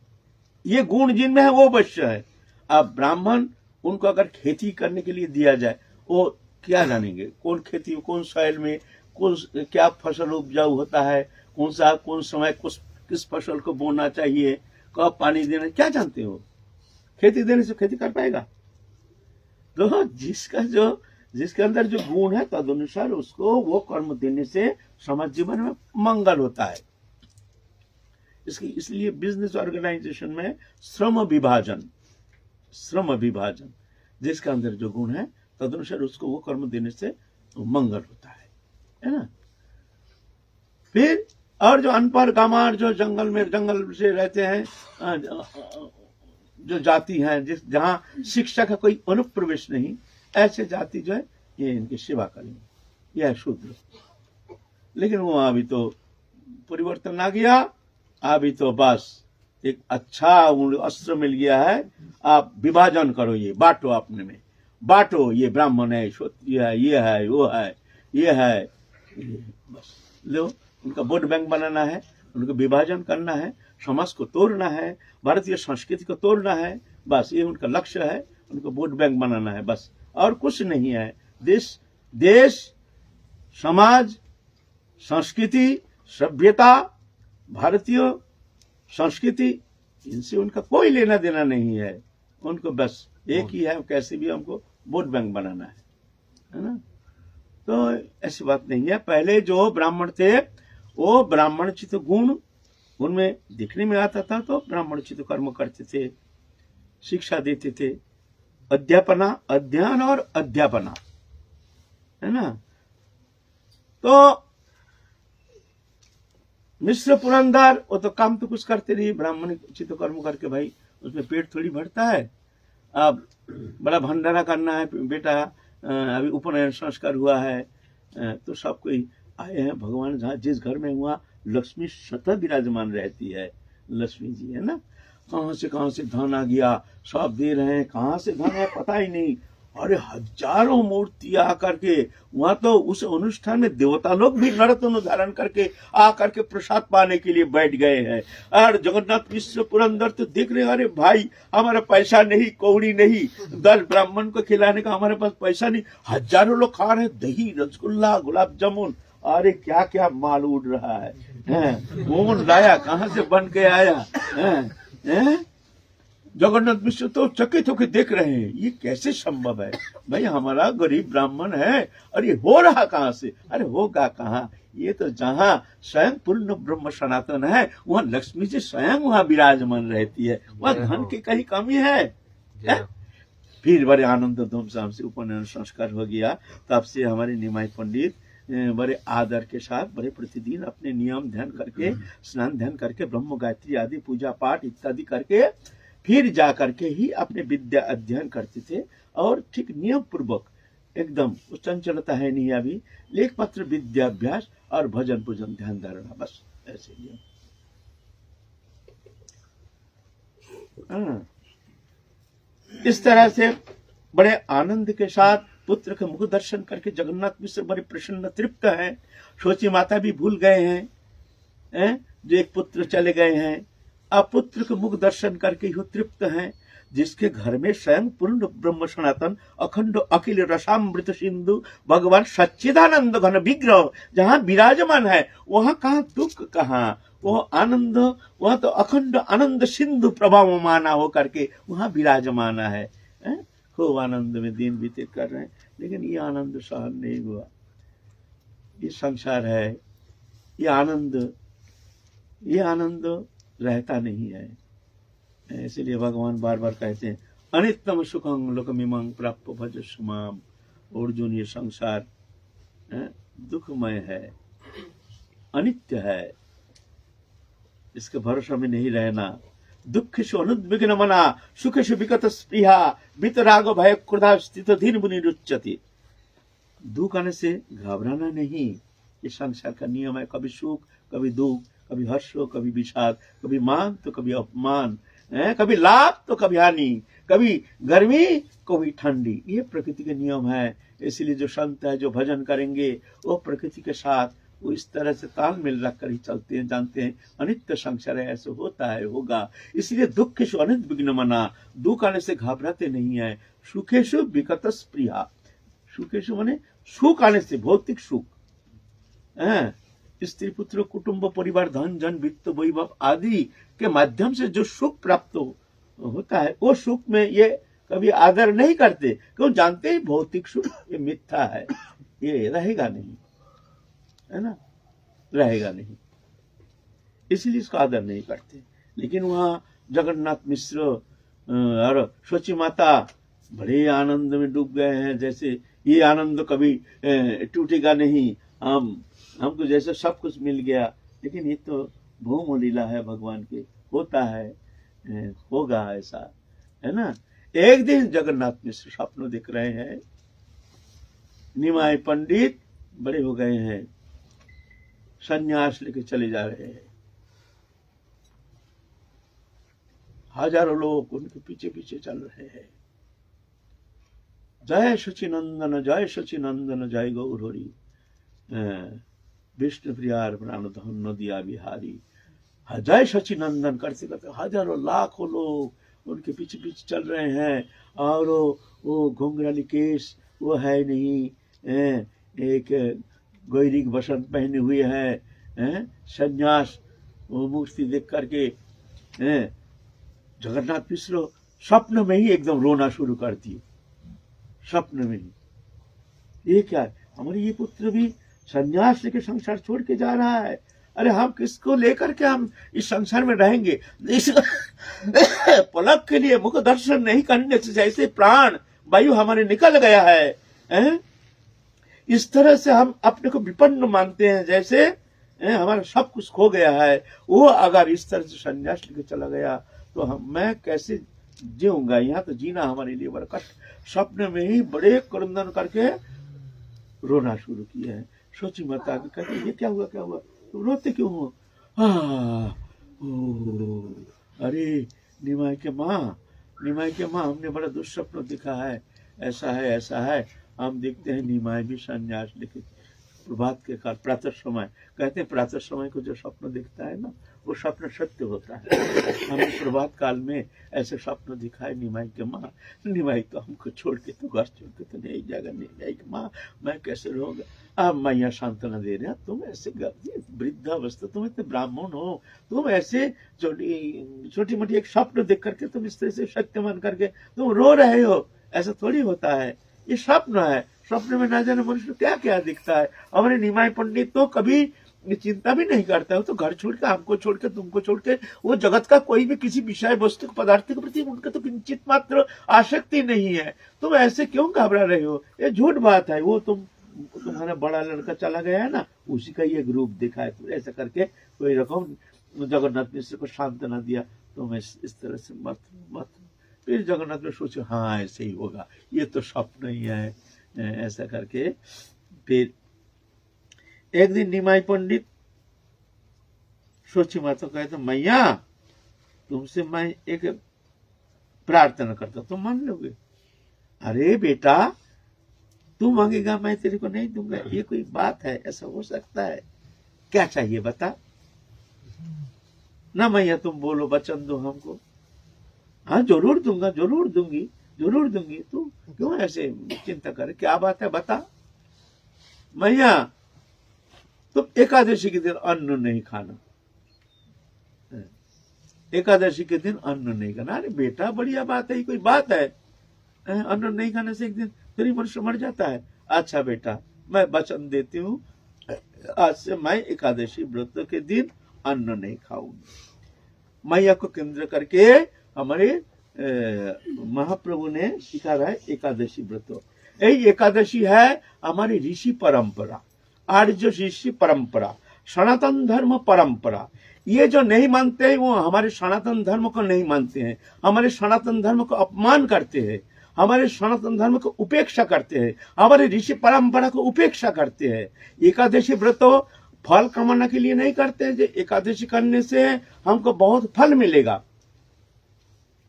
ये गुण जिनमें है वो वैश्य है। अब ब्राह्मण, उनको अगर खेती करने के लिए दिया जाए, वो क्या जानेंगे कौन खेती, कौन सॉइल में कौन क्या फसल उपजाऊ होता है, कौन समय किस फसल को बोना चाहिए, कब पानी देना, क्या जानते हो? खेती देने से खेती कर पाएगा? तो जिसके अंदर जो गुण है तदनुसार उसको वो कर्म देने से समाज जीवन में मंगल होता है। इसलिए बिजनेस ऑर्गेनाइजेशन में श्रम विभाजन, जिसके अंदर जो गुण है तदनुसार उसको वो कर्म देने से मंगल होता है ना। फिर और जो अनपढ़ गामार, जो जंगल से रहते हैं, जो जाति हैं जहां शिक्षा का कोई अनुप्रवेश नहीं, ऐसे जाति जो है ये इनकी सेवा करेंगे, यह शूद्र। लेकिन वो अभी तो परिवर्तन आ गया, अभी तो बस एक अच्छा अस्त्र मिल गया है, आप विभाजन करो, ये बांटो, अपने में बांटो, ये ब्राह्मण है, क्षत्रिय है, ये है, वो है, ये है, बस लो। उनका वोट बैंक बनाना है, उनको विभाजन करना है, समाज को तोड़ना है, भारतीय संस्कृति को तोड़ना है, बस ये उनका लक्ष्य है। उनको वोट बैंक बनाना है, बस, और कुछ नहीं है। देश, समाज, संस्कृति, सभ्यता, भारतीय संस्कृति, इनसे उनका कोई लेना देना नहीं है। उनको बस एक ही है, कैसे भी हमको वोट बैंक बनाना है ना। तो ऐसी बात नहीं है। पहले जो ब्राह्मण थे वो ब्राह्मणोचित गुण उनमें दिखने में आता था, तो ब्राह्मणोचित कर्म करते थे, शिक्षा देते थे, अध्ययन और अध्यापना, है ना। तो मिश्र पुरंदर, वो तो काम तो कुछ करते नहीं, ब्राह्मण चित्त कर्म करके भाई उसमें पेट थोड़ी भरता है। अब बड़ा भंडारा करना है, बेटा अभी उपनयन संस्कार हुआ है, तो सब कोई आए हैं। भगवान जहाँ जिस घर में हुआ लक्ष्मी स्वतः विराजमान रहती है, लक्ष्मी जी, है ना। कहाँ से धन आ गया, सब दे रहे हैं, कहाँ से धन है पता ही नहीं। अरे हजारों मूर्ति आकर के वहां, तो उस अनुष्ठान में देवता लोग भी नर्तन धारण करके आकर के प्रसाद पाने के लिए बैठ गए हैं। और जगन्नाथ मिश्र पुरंदर तो देख रहे हैं, अरे भाई हमारा पैसा नहीं, कौड़ी नहीं, 10 ब्राह्मण को खिलाने का हमारे पास पैसा नहीं, हजारों लोग खा रहे हैं, दही, रसगुल्ला, गुलाब जामुन, अरे क्या क्या माल उड़ रहा है, कौन लाया, कहाँ से बन के आया, है? जगन्नाथ मिश्र तो चकित होकर देख रहे हैं, ये कैसे संभव है भाई, हमारा गरीब ब्राह्मण है, और ये हो रहा कहाँ से? अरे होगा कहाँ, ये तो जहाँ स्वयं पूर्ण ब्रह्म सनातन है, वहाँ लक्ष्मी जी स्वयं वहाँ विराजमान रहती है, वहाँ धन की कहीं कमी है? फिर बड़े आनंद धूमधाम से उपनयन संस्कार हो गया। तब से हमारे निमाई पंडित बड़े आदर के साथ, बड़े प्रतिदिन अपने नियम ध्यान करके, स्नान ध्यान करके, ब्रह्म गायत्री आदि पूजा पाठ इत्यादि करके फिर जा करके ही अपने विद्या अध्ययन करते थे। और ठीक नियम पूर्वक, एकदम चंचलता है नहीं अभी, लेख पत्र विद्याभ्यास और भजन पूजन ध्यान धारणा, बस ऐसे ही। इस तरह से बड़े आनंद के साथ पुत्र के मुख दर्शन करके जगन्नाथ मिश्र बड़े प्रसन्न तृप्त हैं। सोची माता भी भूल गए हैं, जो एक पुत्र चले गए हैं, अब पुत्र के मुख दर्शन करके ही तृप्त हैं। जिसके घर में स्वयं पूर्ण ब्रह्म सनातन अखंड अखिल रसामृत सिंधु भगवान सच्चिदानंद घन विग्रह जहाँ विराजमान है, वहां कहाँ दुख, कहाँ वो आनंद, वहां तो अखंड आनंद सिंधु प्रभाव माना हो करके वहां विराजमान है। खूब आनंद में दिन व्यतीत कर रहे हैं, लेकिन ये आनंद सहन नहीं हुआ। ये संसार है, ये आनंद रहता नहीं है। इसलिए भगवान बार बार कहते हैं, अनित्यम सुखं लोकमिमं प्राप्य भजस्व माम। अर्जुन, ये संसार दुखमय है, अनित्य है, इसके भरोसा में नहीं रहना। दुःखेषु अनुद्विग्न मना सुखेषु विगत स्पृहा वितराग भय क्रोधा स्थित धीर मुनि रुच्यते। दुख आने से घबराना नहीं, ये संसार का नियम है। कभी सुख, कभी दुख, कभी हर्ष, कभी विषाद, कभी मान तो कभी अपमान, कभी लाभ तो कभी हानि, कभी गर्मी कभी ठंडी, ये प्रकृति के नियम है। इसलिए जो संत है, जो भजन करेंगे, वो प्रकृति के साथ वो इस तरह से तालमेल रखकर ही चलते हैं, जानते हैं अनित्य संसार है, ऐसे होता है, होगा। इसलिए दुःखेषु अनुद्विग्न मना, दुख आने से घबराते नहीं है। सुखेषु विगत स्पृहा, सुखेषु माने सुख आने से, भौतिक सुख, स्त्री पुत्र कुटुंब परिवार धन जन वित्त वैभव आदि के माध्यम से जो सुख प्राप्त होता है, वो सुख में ये कभी आदर नहीं करते, क्यों? जानते हैं भौतिक सुख ये मिथ्या है, ये रहेगा नहीं, है ना, रहेगा नहीं, इसलिए इसका आदर नहीं करते। लेकिन वहाँ जगन्नाथ मिश्र और सोची माता बड़े आनंद में डूब गए हैं, जैसे ये आनंद कभी टूटेगा नहीं, हमको जैसे सब कुछ मिल गया। लेकिन ये तो भूम लीला है भगवान की, होता है, होगा ऐसा, है ना। एक दिन जगन्नाथ मिश्र स्वप्न देख रहे हैं, निमाय पंडित बड़े हो गए हैं, सन्यास लेके चले जा रहे हैं, हजारों लोग उनके पीछे पीछे चल रहे हैं। जय सचिनंदन, जय सचिनंदन, जय गौरहरि, विष्णु प्रियार प्राण धन दिया बिहारी, जय सचिनंदन करते करते हजारों लाखों लोग उनके पीछे पीछे चल रहे हैं। और वो घुंघराली केस वो है नहीं, एक गौरिक वसंत पहने हुए हैं, सन्यास वो मूर्ति देख करके जगन्नाथ मिश्र स्वप्न में ही एकदम रोना शुरू कर दिए, स्वप्न में ही। ये क्या है, हमारे ये पुत्र भी सन्यास लेके संसार छोड़ के जा रहा है, अरे हम किसको लेकर के हम इस संसार में रहेंगे? इस पलक के लिए मुख दर्शन नहीं करने से जैसे प्राण वायु हमारे निकल गया है, इस तरह से हम अपने को विपन्न मानते हैं, जैसे हमारा सब कुछ खो गया है। वो अगर इस तरह से संन्यास लेके चला गया तो मैं कैसे जीऊंगा? यहाँ तो जीना हमारे लिए बड़ा कष्ट। स्वप्न में ही बड़े क्रंदन करके रोना शुरू किया है। सोची माता कहते ये क्या हुआ, क्या हुआ, तुम रोते क्यों हो? अरे निमाय के माँ, हमने बड़ा दुष्स्वप्न देखा है, ऐसा है, ऐसा है। हम देखते हैं निमाय भी संन्यास लेके प्रभात के काल प्रातः समय, कहते हैं प्रातः समय को जो स्वप्न दिखता है ना, वो स्वप्न सत्य होता है। हमने प्रभात काल में ऐसे स्वप्न दिखाए निमाई के माँ, निमाई तो हमको छोड़ के तो घर छोड़ के तो नहीं जाएगा, निमाई के माँ मैं कैसे रहूंगा? अब मैया सांत्वना दे रहे, तुम ऐसे वृद्धावस्था, तुम इतने ब्राह्मण हो, तुम ऐसे छोटी मोटी एक स्वप्न देख करके तुम इस तरह से सत्य मान करके तुम रो रहे हो, ऐसा थोड़ी होता है, ये स्वप्न है। स्वप्न में ना जाने मनुष्य क्या क्या दिखता है। हमारे निमाई पंडित तो कभी चिंता भी नहीं करता है, तो घर छोड़ के, हमको छोड़ के, तुमको छोड़ के, वो जगत का कोई भी किसी विषय वस्तु पदार्थ के प्रति उनका तो किंचित मात्र आसक्ति नहीं है। तुम ऐसे क्यों घबरा रहे हो? ये झूठ बात है। वो तुम्हारा बड़ा लड़का चला गया है ना, उसी का ये रूप दिखा है। तो ऐसा करके कोई रकम जगन्नाथ मिश्र को सांत्वना दिया, तुम इस तरह से मत। फिर जगन्नाथ ने सोचा हाँ ऐसे ही होगा, ये तो स्वप्न ही है, ऐसा करके। फिर एक दिन निमाई पंडित सोची माता कहते मैया तुमसे मैं एक प्रार्थना करता, तुम मान लोगे? अरे बेटा तू मांगेगा मैं तेरे को नहीं दूंगा, ये कोई बात है? ऐसा हो सकता है? क्या चाहिए बता ना मैया, तुम बोलो, वचन दो हमको। हाँ जरूर दूंगा, जरूर दूंगी, जरूर दूंगी। तू क्यों ऐसे चिंता करे, क्या बात है बता। मैया तुम एकादशी के दिन अन्न नहीं खाना, एकादशी के दिन अन्न नहीं खाना। अरे बेटा बढ़िया बात है, कोई बात है? अन्न नहीं खाने से एक दिन तेरी मनुष्य मर जाता है। अच्छा बेटा मैं वचन देती हूँ, आज से मैं एकादशी व्रत के दिन अन्न नहीं खाऊंगी। मैया को केंद्र करके हमारे महाप्रभु ने सिखा रहा है एकादशी व्रत। यही एकादशी है हमारी ऋषि परंपरा, आर्य ऋषि परंपरा, सनातन धर्म परंपरा। ये जो नहीं मानते हैं वो हमारे सनातन धर्म को नहीं मानते हैं, हमारे सनातन धर्म को अपमान करते हैं, हमारे सनातन धर्म को उपेक्षा करते हैं, हमारे ऋषि परंपरा को उपेक्षा करते हैं। एकादशी व्रत फल कमाने के लिए नहीं करते हैं, जो एकादशी करने से हमको बहुत फल मिलेगा।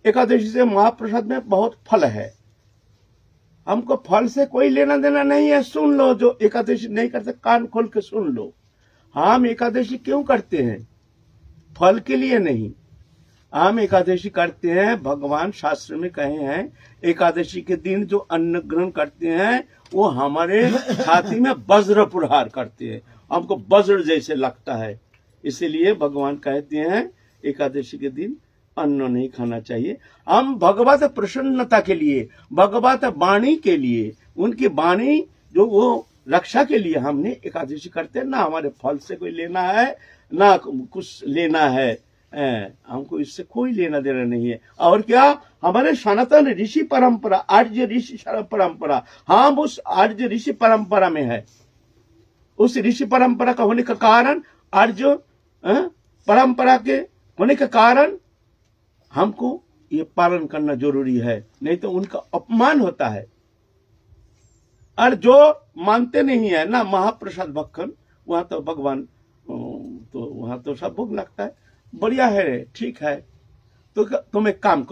एकादशी से महाप्रसाद में बहुत फल है, हमको फल से कोई लेना देना नहीं है। सुन लो, जो एकादशी नहीं करते कान खोल के सुन लो। हम एकादशी क्यों करते हैं? फल के लिए नहीं। हम एकादशी करते हैं, भगवान शास्त्र में कहे हैं, एकादशी के दिन जो अन्न ग्रहण करते हैं वो हमारे छाती में वज्र प्रहार करते हैं, हमको वज्र जैसे लगता है। इसीलिए भगवान कहते हैं एकादशी के दिन अन्न नहीं खाना चाहिए। हम भगवत प्रसन्नता के लिए, भगवत वाणी के लिए, उनकी वाणी जो वो रक्षा के लिए हमने एकादशी करते हैं। ना हमारे फल से कोई लेना है, ना कुछ लेना है, हमको इससे कोई लेना देना नहीं है। और क्या, हमारे सनातन ऋषि परंपरा, आर्य ऋषि परंपरा, हम उस आर्य ऋषि परंपरा में है। उस ऋषि परंपरा का होने का कारण, आर्य परंपरा के होने के कारण हमको ये पालन करना जरूरी है, नहीं तो उनका अपमान होता है। और जो मानते नहीं है ना महाप्रसाद भक्षण, वहां तो भगवान तो वहां तो सब भोग लगता है। बढ़िया है, ठीक है, तो तुम एक काम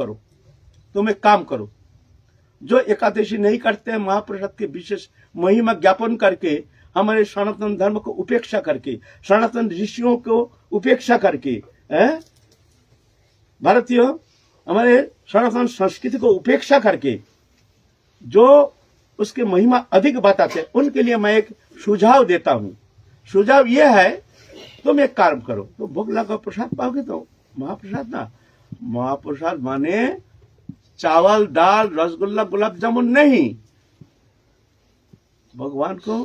करो, जो एकादशी नहीं करते हैं, महाप्रसाद के विशेष महिमा ज्ञापन करके, हमारे सनातन धर्म को उपेक्षा करके, सनातन ऋषियों को उपेक्षा करके, भारतीय हमारे सनातन संस्कृति को उपेक्षा करके जो उसके महिमा अधिक बताते हैं, उनके लिए मैं एक सुझाव देता हूं। सुझाव यह है, तुम एक कार्य करो, तो भोग लगाओ, प्रसाद पाओगे। तो महाप्रसाद ना, महाप्रसाद माने चावल, दाल, रसगुल्ला, गुलाब जामुन नहीं। भगवान को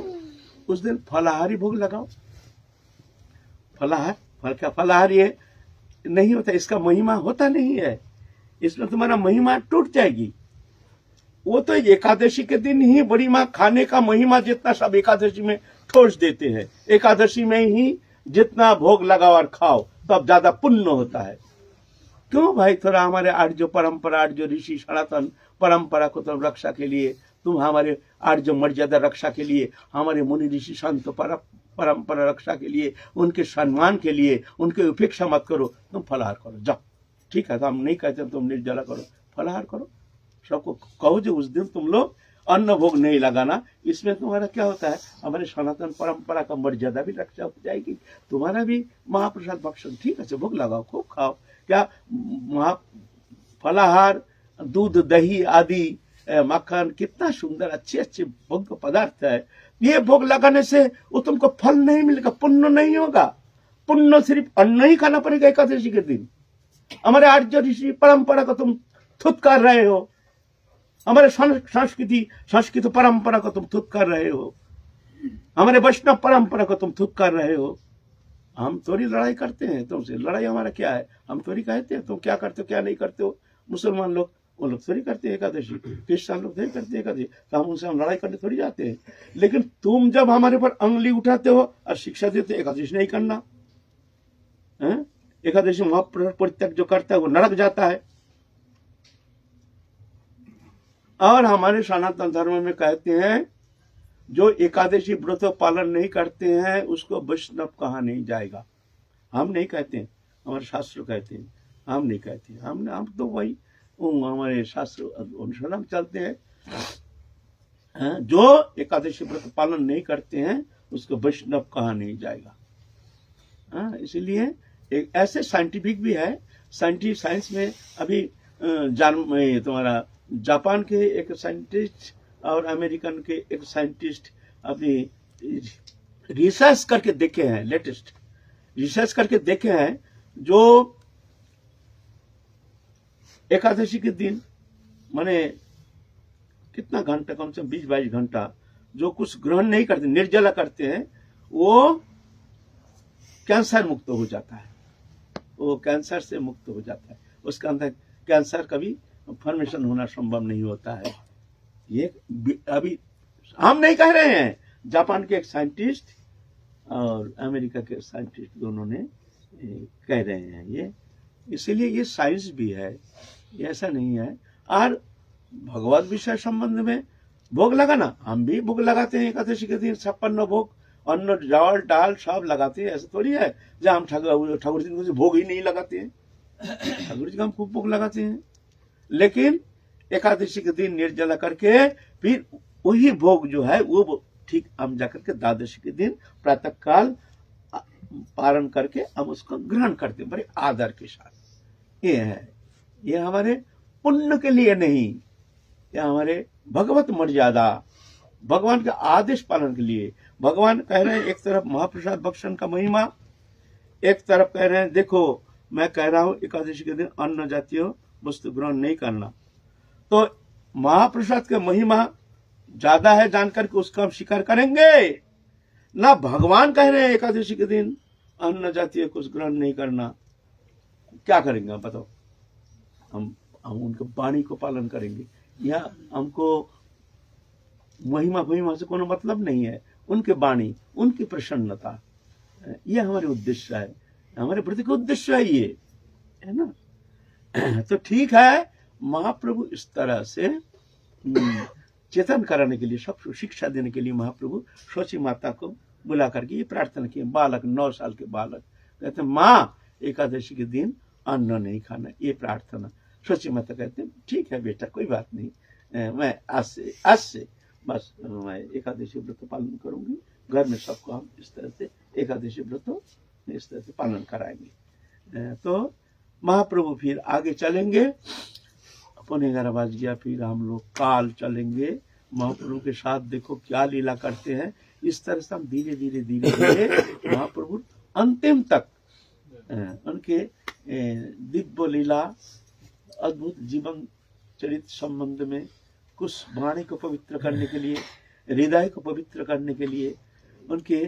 उस दिन फलाहारी भोग लगाओ। फलाहार, फल क्या फलाहारी है नहीं होता, इसका महिमा होता नहीं है, इसमें तुम्हारा महिमा टूट जाएगी। वो तो एकादशी के दिन ही बड़ी माँ खाने का महिमा जितना सब एकादशी में ठोस देते हैं। एकादशी में ही जितना भोग लगाओ और खाओ तब ज्यादा पुण्य होता है। क्यों भाई, थोड़ा हमारे आर्य परंपरा, आर्य ऋषि सनातन परंपरा को तुम रक्षा के लिए, तुम हमारे आर्य मर्यादा रक्षा के लिए, हमारे मुनि ऋषि संत परंपरा रक्षा के लिए, उनके सम्मान के लिए, उनकी उपेक्षा मत करो, तुम फलाहार करो, जाओ। ठीक है, तो हम नहीं कहते तुम निर्जला करो, फलाहार करो। सबको कहो जो उस दिन तुम लोग अन्न भोग नहीं लगाना। इसमें तुम्हारा क्या होता है, हमारे सनातन परंपरा का मर्यादा भी रक्षा हो जाएगी, तुम्हारा भी महाप्रसाद भक्षण। ठीक है, भोग लगाओ, खूब खाओ। क्या फलाहार, दूध, दही आदि, मक्खन, कितना सुंदर अच्छे अच्छे भोग पदार्थ है। ये भोग लगाने से वो तुमको फल नहीं मिलेगा, पुण्य नहीं होगा। पुण्य सिर्फ अन्न ही खाना पड़ेगा एकादशी के दिन। हमारे आर्य ऋषि परंपरा को तुम थुतकार रहे हो, हमारे संस्कृति परंपरा को तुम थुतकार रहे हो, हमारे वैष्णव परंपरा को तुम थुतकार रहे हो। हम थोड़ी लड़ाई करते हैं तुमसे, लड़ाई हमारा क्या है, हम थोड़ी कहते हैं तुम क्या करते हो क्या नहीं करते हो। मुसलमान लोग वो लोग थोड़ी करते हैं एकादशी, क्रिश्चियन लोग थोड़ी करते हैं एकादशी, तो हम उनसे लड़ाई करने थोड़ी जाते हैं। लेकिन तुम जब हमारे पर अंगली उठाते हो और शिक्षा देते हो एकादशी नहीं करना, एकादशी महापरित्याग जो करता है वो नरक जाता है। और हमारे सनातन धर्म में कहते हैं जो एकादशी व्रत पालन नहीं करते हैं उसको वैष्णव कहा नहीं जाएगा। हम नहीं कहते हैं, हमारे शास्त्र कहते हैं, हम नहीं कहते। हम तो वही हमारे शास्त्र अनुसरण चलते हैं। जो एकादशी व्रत पालन नहीं करते हैं उसको वैष्णव कहा नहीं जाएगा। इसीलिए एक ऐसे साइंटिफिक भी है, साइंस में अभी तुम्हारा जापान के एक साइंटिस्ट और अमेरिकन के एक साइंटिस्ट अभी रिसर्च करके देखे हैं, लेटेस्ट रिसर्च करके देखे हैं, जो एकादशी के दिन माने कितना घंटा, कम से कम 20-22 घंटा जो कुछ ग्रहण नहीं करते, निर्जला करते हैं, वो कैंसर मुक्त हो जाता है, वो कैंसर से मुक्त हो जाता है। उसके अंदर कैंसर कभी फॉर्मेशन होना संभव नहीं होता है। ये अभी हम नहीं कह रहे हैं, जापान के एक साइंटिस्ट और अमेरिका के साइंटिस्ट दोनों ने कह रहे हैं ये, इसीलिए ये साइंस भी है, ये ऐसा नहीं है। और भगवत विषय संबंध में भोग लगाना, हम भी भोग लगाते हैं एकादशी के दिन 56 भोग, अन्न चावल दाल सब लगाते हैं। ऐसा थोड़ी है जब हम ठाकुर जी को भोग ही नहीं लगाते हैं, ठाकुर जी का हम खूब भोग लगाते हैं। लेकिन एकादशी के दिन निर्जला करके फिर वही भोग जो है वो ठीक हम जाकर के द्वादशी के दिन प्रातः काल पारण करके हम उसको ग्रहण करते हैं बड़े आदर के साथ। ये है, ये हमारे पुण्य के लिए नहीं, ये हमारे भगवत मर्यादा, भगवान के आदेश पालन के लिए। भगवान कह रहे हैं एक तरफ महाप्रसाद भक्षण का महिमा, एक तरफ कह रहे हैं देखो मैं कह रहा हूं एकादशी के दिन अन्न जातीय वस्तु ग्रहण नहीं करना। तो महाप्रसाद का महिमा ज्यादा है जानकर के उसका हम स्वीकार करेंगे ना। भगवान कह रहे हैं एकादशी के दिन अन्न जातीय कुछ ग्रहण नहीं करना, क्या करेंगे आप बताओ? हम उनके वाणी को पालन करेंगे। या हमको महिमा से कोनो मतलब नहीं है, उनके वाणी, उनकी प्रसन्नता, ये हमारे उद्देश्य है, हमारे प्रति का उद्देश्य है, ये है ना। तो ठीक है, महाप्रभु इस तरह से चेतन कराने के लिए, सबको शिक्षा देने के लिए महाप्रभु शची माता को बुला करके ये प्रार्थना की। बालक 9 साल के बालक कहते माँ एकादशी के दिन अन्न नहीं खाना, ये प्रार्थना। शची माता कहते ठीक है बेटा कोई बात नहीं, मैं आज से बस मैं एकादशी व्रत पालन करूंगी, घर में सबको हम इस तरह से एकादशी व्रत इस तरह से पालन कराएंगे। तो महाप्रभु फिर आगे चलेंगे, 11:15 बज गया, फिर हम लोग काल चलेंगे महाप्रभु के साथ। देखो क्या लीला करते हैं, इस तरह से हम धीरे धीरे महाप्रभु अंतिम तक उनके दिव्य लीला, अद्भुत जीवन चरित्र संबंध में कुछ वाणी को पवित्र करने के लिए, हृदय को पवित्र करने के लिए, उनके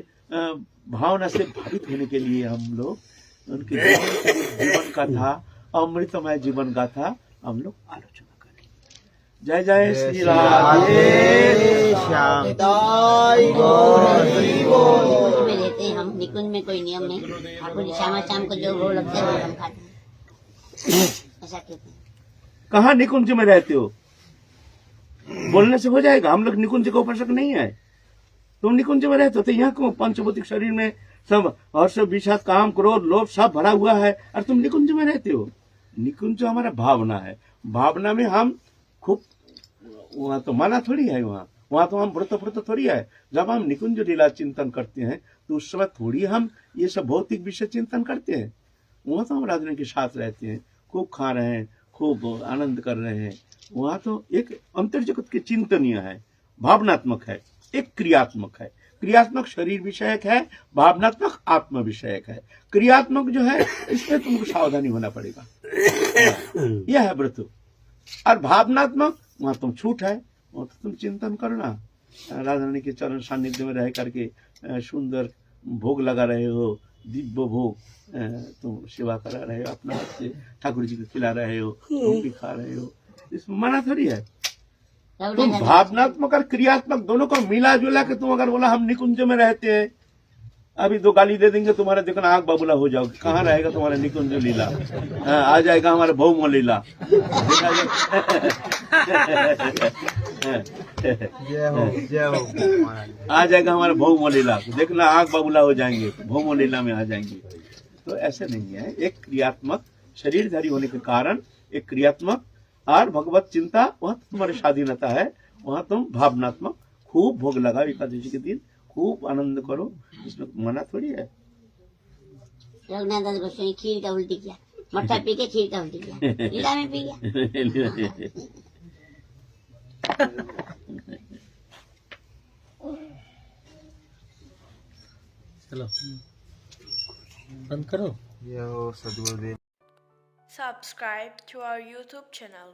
भावना से भावित होने के लिए हम लोग उनके जीवन गाथा, अमृतमय जीवन गाथा हम लोग आलोचना करें। जय जय श्री राधे श्याम। में रहते हैं हम, निकुंज में कोई नियम नहीं, ठाकुर जी शाम को जो भोग लगते हैं वो हम खाते हैं, ऐसा कहते हैं। कहाँ निकुंज में रहते हो? बोलने से हो जाएगा, हम लोग निकुंज का उपासक नहीं है। तुम निकुंज में रहते हो तो यहाँ को पंचभौतिक शरीर में सब हर्ष विषाद काम क्रोध लोभ सब भरा हुआ है, और तुम निकुंज में रहते हो। निकुंज हमारा भावना है, भावना में हम खूब, वहाँ तो माना थोड़ी है, वहाँ तो हम व्रत थोड़ी है। जब हम निकुंज लीला चिंतन करते हैं तो उस समय थोड़ी हम ये सब भौतिक विषय चिंतन करते हैं। वहाँ तो हम राजन के साथ रहते हैं, खूब खा रहे हैं, खूब आनंद कर रहे हैं। वहाँ तो एक अंतर जगत के चिंतनीय है, भावनात्मक है, एक क्रियात्मक है। क्रियात्मक शरीर विषयक है, भावनात्मक आत्म विषयक है। क्रियात्मक जो है इसमें तुमको सावधानी होना पड़ेगा, यह है व्रत। और भावनात्मक वहां तुम छूट है, वहां तो तुम चिंतन करना, राधा रानी के चरण सानिध्य में रह करके सुंदर भोग लगा रहे हो, दिव्य भोग तुम सेवा करा रहे हो, अपना हाथ से ठाकुर जी को खिला रहे हो, तुम भी खा रहे हो, इसमें मना थोड़ी है। तुम भावनात्मक और क्रियात्मक दोनों को मिला जुला के तुम अगर बोला हम निकुंज में रहते हैं, अभी 2 गाली दे देंगे तुम्हारे, देखना आंख बाबूला हो जाओगे। कहाँ रहेगा तुम्हारा निकुंज लीला? आ जाएगा हमारा भौम लीला। आ जाएगा हमारा भौम लीला, देखना आंख बाबूला हो जाएंगे, भौम लीला में आ जाएंगे। तो ऐसे नहीं है, एक क्रियात्मक शरीरधारी होने के कारण एक क्रियात्मक और भगवत चिंता, वहां तुम्हारी स्वाधीनता है। वहां तुम भावनात्मक खूब भोग लगाओ, एकादशी के दिन खूब आनंद करो, इसमें मना थोड़ी है। रघुनाथ दास गोस्वामी खीर का उल्टी किया, मट्ठा पी के खीर का उल्टी किया, लीला में पी गया। चलो बंद करो। Subscribe to our YouTube channel.